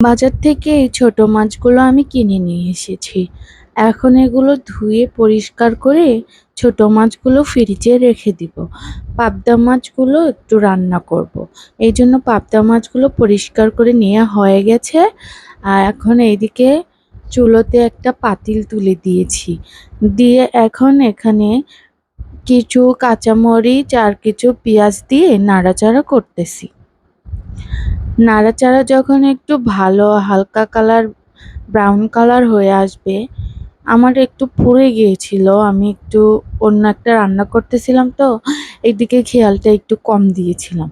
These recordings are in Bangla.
বাজার থেকে এই ছোট মাছগুলো আমি কিনে নিয়ে এসেছি। এখন এগুলো ধুয়ে পরিষ্কার করে ছোট মাছগুলো ফ্রিজে রেখে দিব। পাবদা মাছগুলো একটু রান্না করব। এইজন্য পাবদা মাছগুলো পরিষ্কার করে নেওয়া হয়ে গেছে। আর এখন এইদিকে চুলোতে একটা পাতিল তুলে দিয়েছি। দিয়ে এখন এখানে কিছু কাঁচামরিচ আর কিছু পেঁয়াজ দিয়ে নাড়াচাড়া করতেছি। নাড়াচাড়া যখন একটু ভালো হালকা কালার ব্রাউন কালার হয়ে আসবে, আমার একটু পুড়ে গিয়েছিল, আমি একটু অন্য একটা রান্না করতেছিলাম তো এদিকে খেয়ালটা একটু কম দিয়েছিলাম,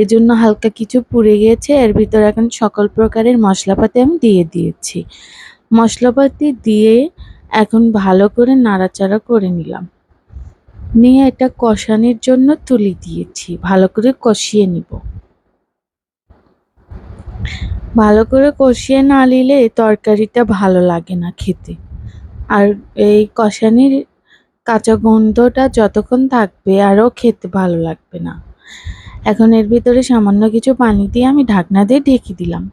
এজন্য হালকা কিছু পুড়ে গিয়েছে। এর ভিতরে এখন সকল প্রকারের মশলাপাতি আমি দিয়ে দিয়েছি। মশলাপাতি দিয়ে এখন ভালো করে নাড়াচাড়া করে নিলাম, নিয়ে এটা কষানোর জন্য তুলে দিয়েছি। ভালো করে কষিয়ে নিব। ভালো করে কষিয়ে না নিলে তরকারিটা ভালো লাগে না খেতে। আর এই কষানির কাঁচা গন্ধটা যতক্ষণ থাকবে আরও খেতে ভালো লাগবে না। এখন এর ভিতরে সামান্য কিছু পানি দিয়ে আমি ঢাকনা দিয়ে ঢেকে দিলাম।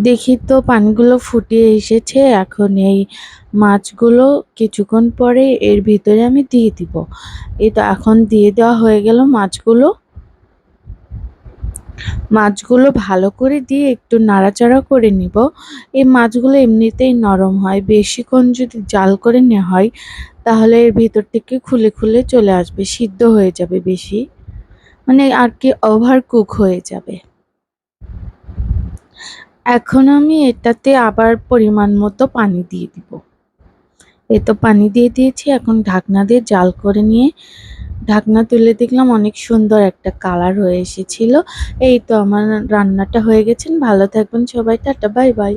দেখি তো পানিগুলো ফুটিয়ে এসেছে। এখন এই মাছগুলো কিছুক্ষণ পরে এর ভিতরে আমি দিয়ে দিব। এই তো এখন দিয়ে দেওয়া হয়ে গেল মাছগুলো। মাছগুলো ভালো করে দিয়ে একটু নাড়াচাড়া করে নিব। এই মাছগুলো এমনিতেই নরম হয়, বেশিক্ষণ যদি জাল করে নেওয়া হয় তাহলে এর ভিতর থেকে খুলে খুলে চলে আসবে, সিদ্ধ হয়ে যাবে বেশি, মানে আর কি ওভার কুক হয়ে যাবে। এখন আমি এটাতে আবার পরিমাণ মতো পানি দিয়ে দিব। এই তো পানি দিয়ে দিয়েছি। এখন ঢাকনা দিয়ে জাল করে নিয়ে ঢাকনা তুলে দেখলাম অনেক সুন্দর একটা কালার হয়ে এসেছিল। এই তো আমার রান্নাটা হয়ে গেছে। ভালো থাকবেন সবাই, টাটা, বাই বাই।